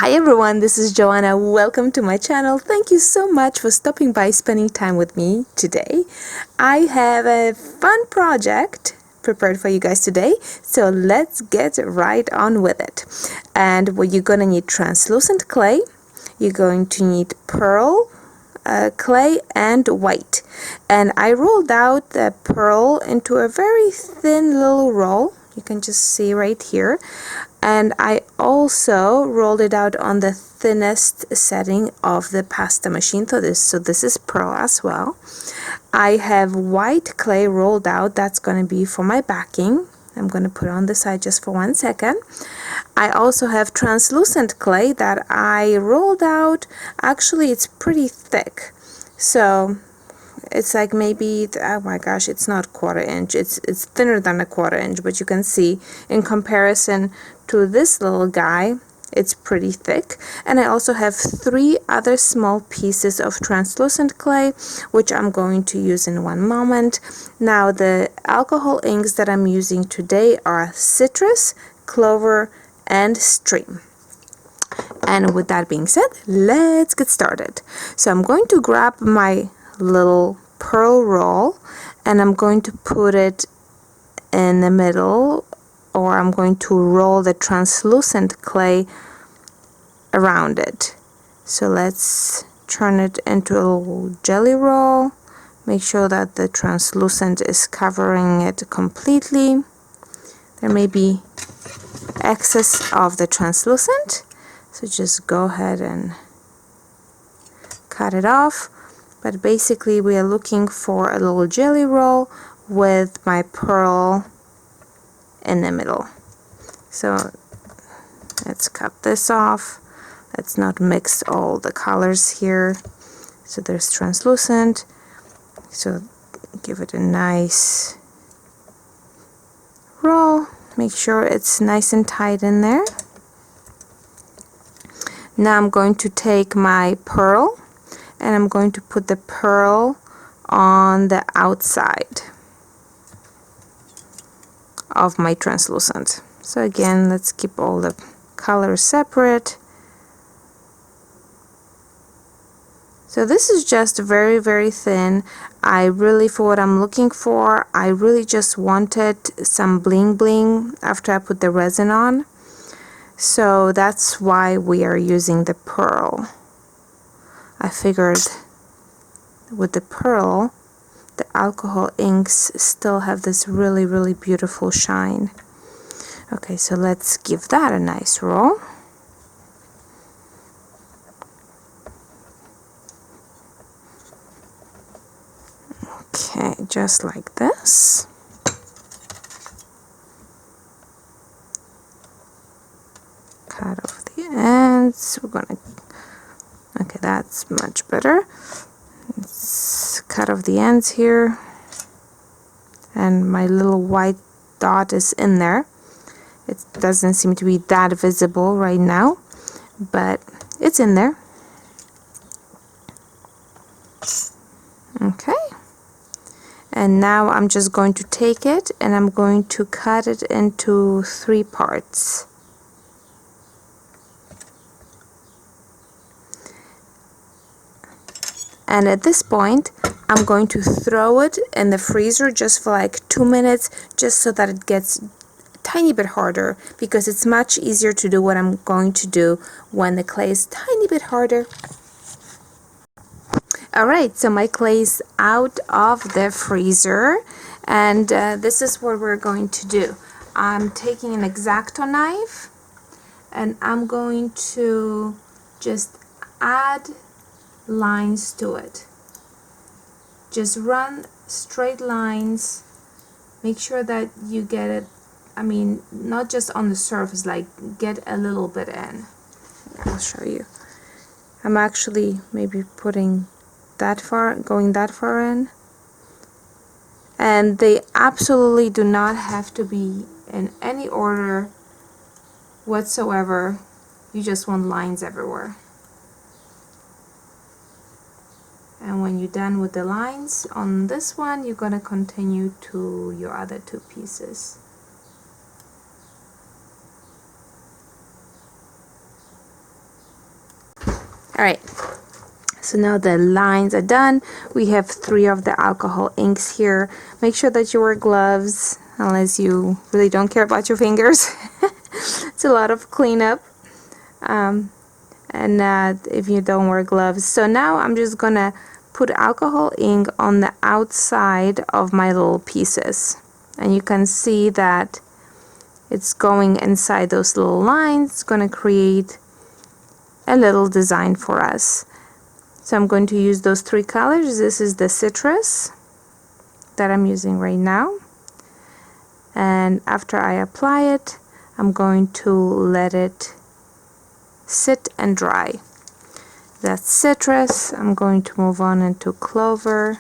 Hi everyone, this is Joanna. Welcome to my channel. Thank you so much for stopping by, spending time with me today. I have a fun project prepared for you guys today, so let's get right on with it. And what you're gonna need: translucent clay, you're going to need pearl clay and white. And I rolled out the pearl into a very thin little roll. You can just see right here. And I also rolled it out on the thinnest setting of the pasta machine. So this is pearl as well. I have white clay rolled out. That's going to be for my backing. I'm going to put it on the side just for 1 second. I also have translucent clay that I rolled out. Actually, it's pretty thick. So it's like maybe, oh my gosh, it's not 1/4 inch. It's thinner than a 1/4 inch, but you can see in comparison to this little guy, it's pretty thick. And I also have 3 other small pieces of translucent clay, which I'm going to use in one moment. Now, the alcohol inks that I'm using today are Citrus, Clover, and Stream. And with that being said, let's get started. So I'm going to grab my little pearl roll and I'm going to put it in the middle, or I'm going to roll the translucent clay around it. So let's turn it into a little jelly roll. Make sure that the translucent is covering it completely. There may be excess of the translucent, so just go ahead and cut it off. But basically we are looking for a little jelly roll with my pearl in the middle. So let's cut this off. Let's not mix all the colors here. So there's translucent. So give it a nice roll. Make sure it's nice and tight in there. Now I'm going to take my pearl and I'm going to put the pearl on the outside of my translucent. So again, let's keep all the colors separate. So this is just very, very thin. For what I'm looking for, I really just wanted some bling bling after I put the resin on. So that's why we are using the pearl. I figured with the pearl, the alcohol inks still have this really, really beautiful shine. Okay, so let's give that a nice roll. Okay, just like this. Cut off the ends. Okay, that's much better. Let's cut off the ends here. And my little white dot is in there. It doesn't seem to be that visible right now, but it's in there. Okay. And now I'm just going to take it and I'm going to cut it into 3 parts. And at this point, I'm going to throw it in the freezer just for like 2 minutes, just so that it gets a tiny bit harder, because it's much easier to do what I'm going to do when the clay is tiny bit harder. Alright, so my clay is out of the freezer, and this is what we're going to do. I'm taking an X-Acto knife and I'm going to just add lines to it. Just run straight lines. Make sure that you get it, not just on the surface, like get a little bit in. I'll show you. I'm actually maybe going that far in. And they absolutely do not have to be in any order whatsoever. You just want lines everywhere. And when you're done with the lines on this one, you're going to continue to your other 2 pieces. All right. So now the lines are done. We have 3 of the alcohol inks here. Make sure that you wear gloves unless you really don't care about your fingers. It's a lot of cleanup. And if you don't wear gloves. So now I'm just gonna put alcohol ink on the outside of my little pieces. And you can see that it's going inside those little lines. It's gonna create a little design for us. So I'm going to use those 3 colors. This is the citrus that I'm using right now. And after I apply it, I'm going to let it sit and dry. That's citrus. I'm going to move on into clover.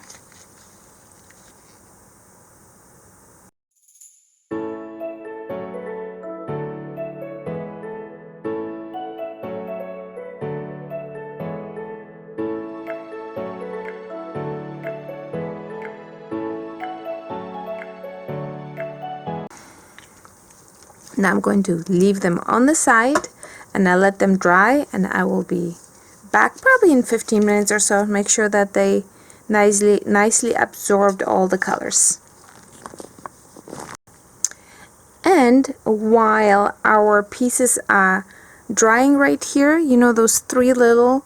Now I'm going to leave them on the side and I'll let them dry, and I will be back probably in 15 minutes or so. Make sure that they nicely absorbed all the colors. And while our pieces are drying right here, you know those 3 little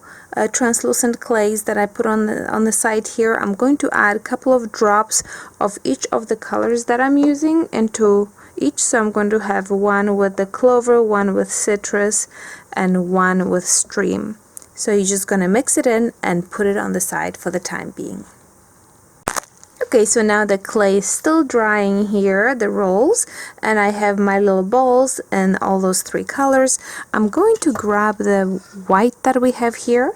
translucent clays that I put on the side here, I'm going to add a couple of drops of each of the colors that I'm using into each. So I'm going to have one with the clover, one with citrus, and one with stream. So you're just gonna mix it in and put it on the side for the time being. Okay, so now the clay is still drying here, the rolls, and I have my little balls and all those 3 colors. I'm going to grab the white that we have here.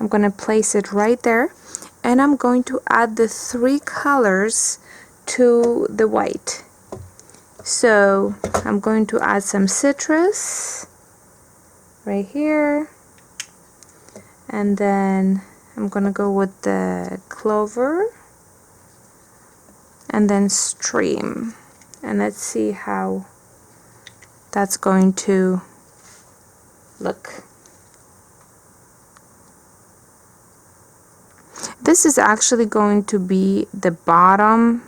I'm going to place it right there, and I'm going to add the 3 colors to the white. So I'm going to add some citrus right here, and then I'm going to go with the clover, and then stream, and let's see how that's going to look. This is actually going to be the bottom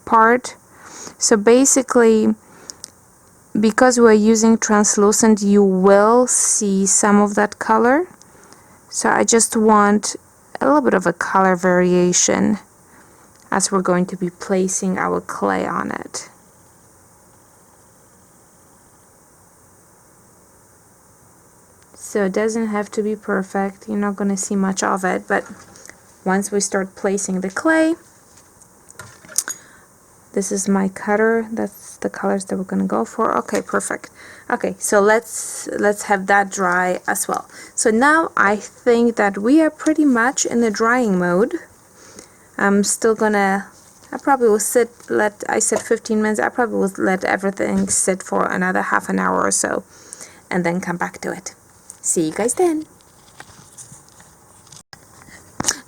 part. So basically, because we're using translucent, you will see some of that color. So I just want a little bit of a color variation as we're going to be placing our clay on it. So it doesn't have to be perfect. You're not going to see much of it, but once we start placing the clay, this is my cutter. That's the colors that we're going to go for. Okay, perfect. Okay, so let's have that dry as well. So now I think that we are pretty much in the drying mode. I'm still gonna, I probably will I said 15 minutes, I probably will let everything sit for another half an hour or so, and then come back to it. See you guys then.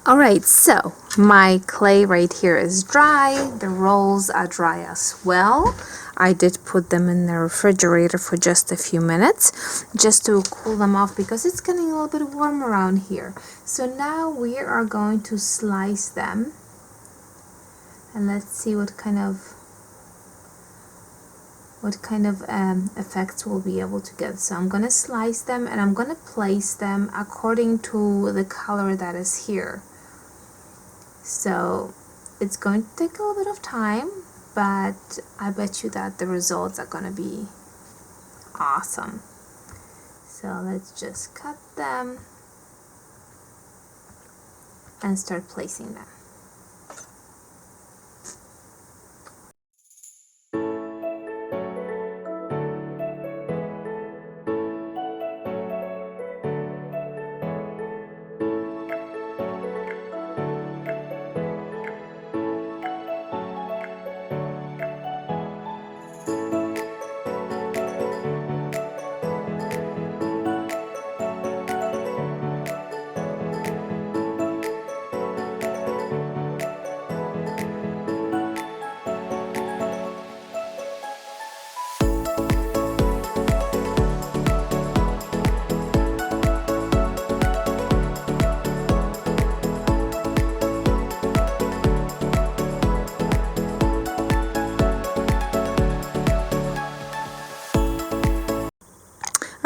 Alright, so my clay right here is dry. The rolls are dry as well. I did put them in the refrigerator for just a few minutes just to cool them off because it's getting a little bit warm around here. So now we are going to slice them, and let's see what kind of effects we'll be able to get. So I'm going to slice them, and I'm going to place them according to the color that is here. So it's going to take a little bit of time, but I bet you that the results are going to be awesome. So let's just cut them and start placing them.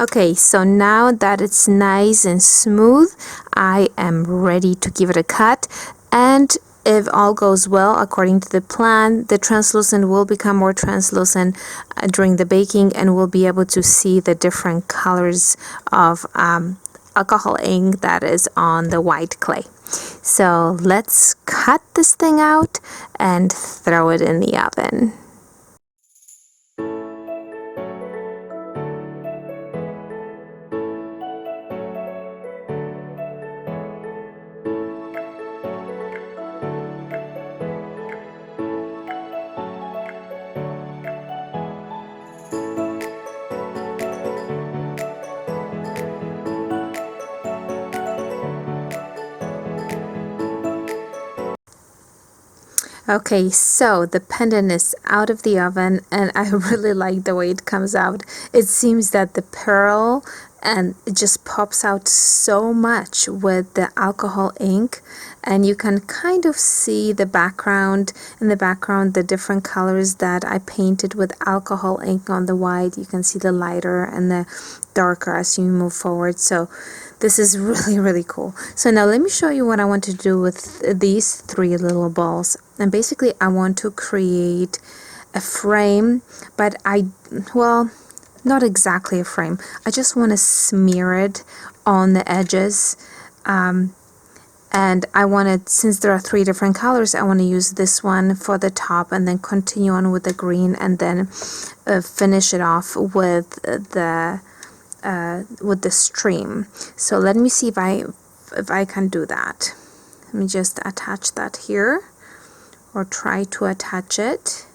Okay, so now that it's nice and smooth, I am ready to give it a cut. And if all goes well, according to the plan, the translucent will become more translucent during the baking, and we'll be able to see the different colors of alcohol ink that is on the white clay. So let's cut this thing out and throw it in the oven. Okay, so the pendant is out of the oven, and I really like the way it comes out. It seems that the pearl and it just pops out so much with the alcohol ink, and you can kind of see the background, in the background the different colors that I painted with alcohol ink on the white. You can see the lighter and the darker as you move forward. So this is really cool. So now let me show you what I want to do with these three little balls. And basically I want to create a frame, but well, not exactly a frame. I just want to smear it on the edges. And I wanted, since there are three different colors, I want to use this one for the top and then continue on with the green, and then finish it off with the stream. So let me see if I can do that. Let me just attach that here, or try to attach it.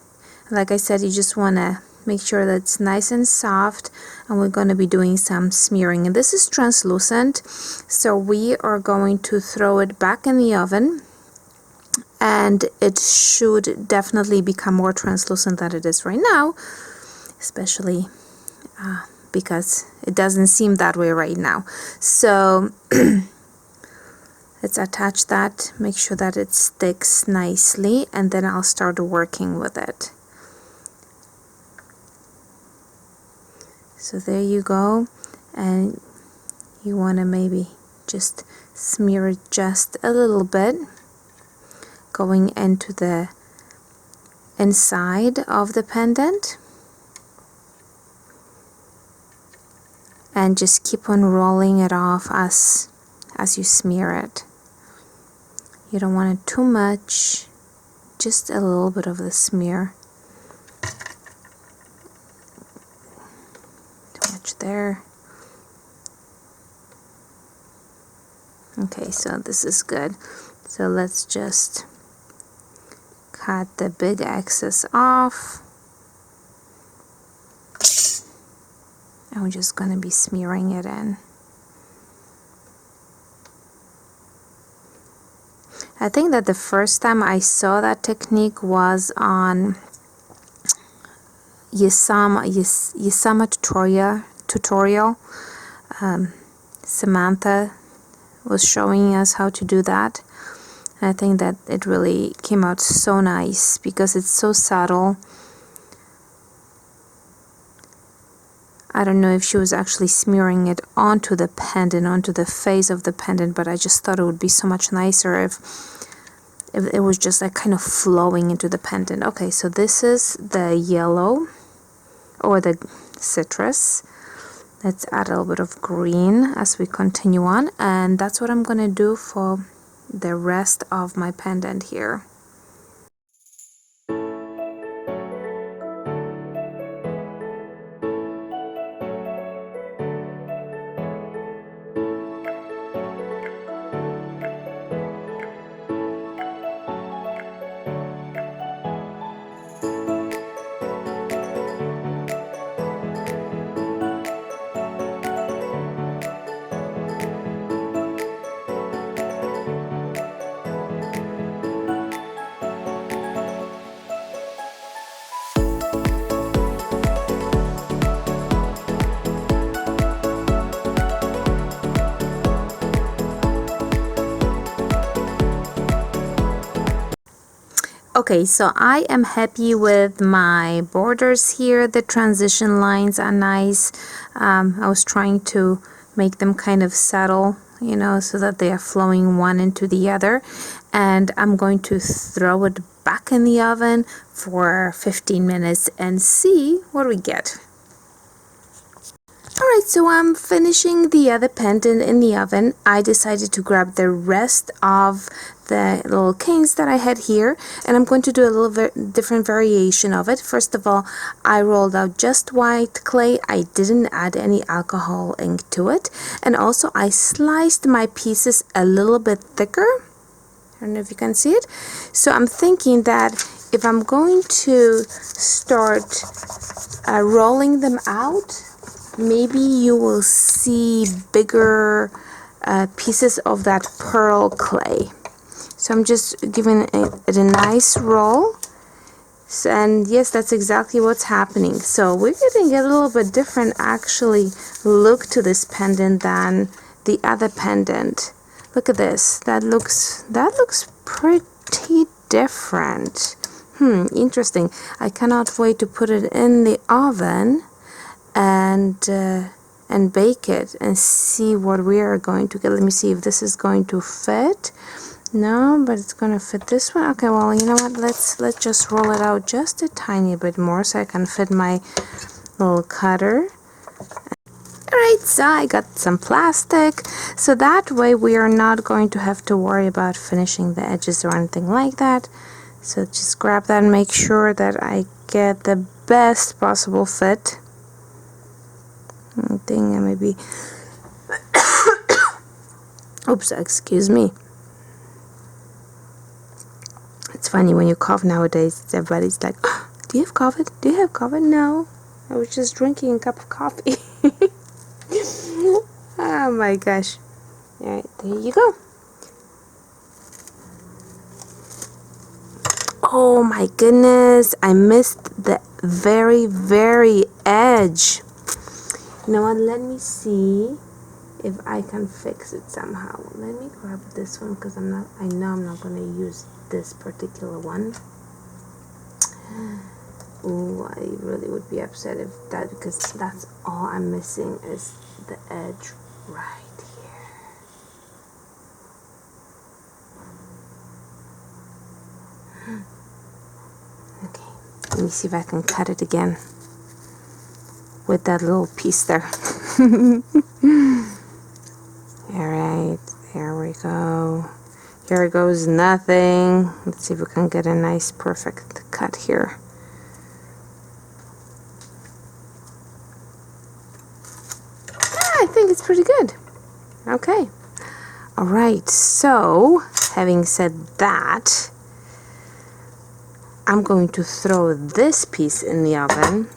Like I said, you just want to make sure that it's nice and soft, and we're going to be doing some smearing. And this is translucent, so we are going to throw it back in the oven, and it should definitely become more translucent than it is right now, especially because it doesn't seem that way right now. So let's attach that, make sure that it sticks nicely, and then I'll start working with it. So there you go, and you want to maybe just smear it just a little bit, going into the inside of the pendant, and just keep on rolling it off as you smear it. You don't want it too much, just a little bit of the smear. There. Okay, so this is good. So let's just cut the big excess off, and we're just going to be smearing it in. I think that the first time I saw that technique was on Yesama tutorial. Samantha was showing us how to do that. And I think that it really came out so nice because it's so subtle. I don't know if she was actually smearing it onto the pendant, onto the face of the pendant, but I just thought it would be so much nicer if it was just like kind of flowing into the pendant. Okay, so this is the yellow, or the citrus. Let's add a little bit of green as we continue on, and that's what I'm going to do for the rest of my pendant here. Okay, so I am happy with my borders here. The transition lines are nice. I was trying to make them kind of subtle, you know, so that they are flowing one into the other. And I'm going to throw it back in the oven for 15 minutes and see what we get. Alright, so I'm finishing the other pendant in the oven. I decided to grab the rest of the little canes that I had here, and I'm going to do a little different variation of it. First of all, I rolled out just white clay. I didn't add any alcohol ink to it, and also I sliced my pieces a little bit thicker. I don't know if you can see it. So I'm thinking that if I'm going to start rolling them out, maybe you will see bigger pieces of that pearl clay. So I'm just giving it a nice roll. So, and yes, that's exactly what's happening. So we're getting a little bit different actually look to this pendant than the other pendant. Look at this. That looks pretty different. Interesting. I cannot wait to put it in the oven and bake it and see what we are going to get. Let me see if this is going to fit. No, but it's gonna fit this one. Okay, well, you know what, let's just roll it out just a tiny bit more so I can fit my little cutter. Alright, so I got some plastic, so that way we are not going to have to worry about finishing the edges or anything like that. So just grab that and make sure that I get the best possible fit. I think I maybe oops, excuse me. It's funny when you cough nowadays, everybody's like, oh, do you have COVID? Do you have COVID? No, I was just drinking a cup of coffee. Oh my gosh. Alright, there you go. Oh my goodness, I missed the very edge. You know what, let me see if I can fix it somehow. Let me grab this one because I know I'm not going to use this particular one. Ooh, I really would be upset if that, because that's all I'm missing is the edge right here. Okay, let me see if I can cut it again with that little piece there. Alright, there we go. Here goes nothing. Let's see if we can get a nice perfect cut here. I think it's pretty good. Okay. Alright, so having said that, I'm going to throw this piece in the oven.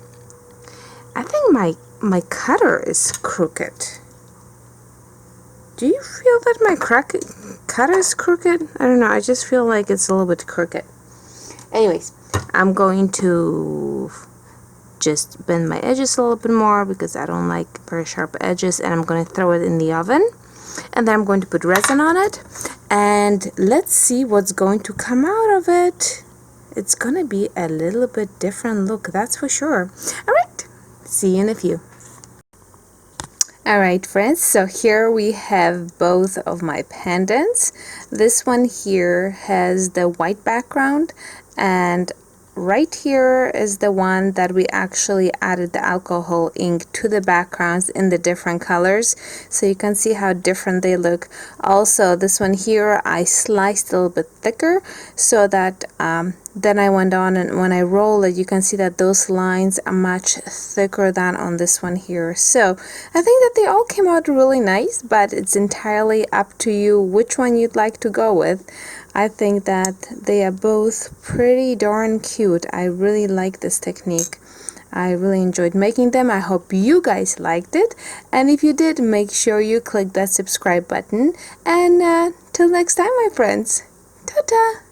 I think my cutter is crooked. Do you feel that my cutter is crooked? I don't know, I just feel like it's a little bit crooked. Anyways, I'm going to just bend my edges a little bit more because I don't like very sharp edges, and I'm going to throw it in the oven. And then I'm going to put resin on it, and let's see what's going to come out of it. It's going to be a little bit different look, that's for sure. Alright, see you in a few. Alright friends, so here we have both of my pendants. This one here has the white background, and right here is the one that we actually added the alcohol ink to the backgrounds in the different colors, so you can see how different they look. Also, this one here I sliced a little bit thicker so that then I went on, and when I roll it you can see that those lines are much thicker than on this one here. So I think that they all came out really nice, but it's entirely up to you which one you'd like to go with. I think that they are both pretty darn cute. I really like this technique. I really enjoyed making them. I hope you guys liked it, and if you did, make sure you click that subscribe button, and till next time my friends, ta-ta!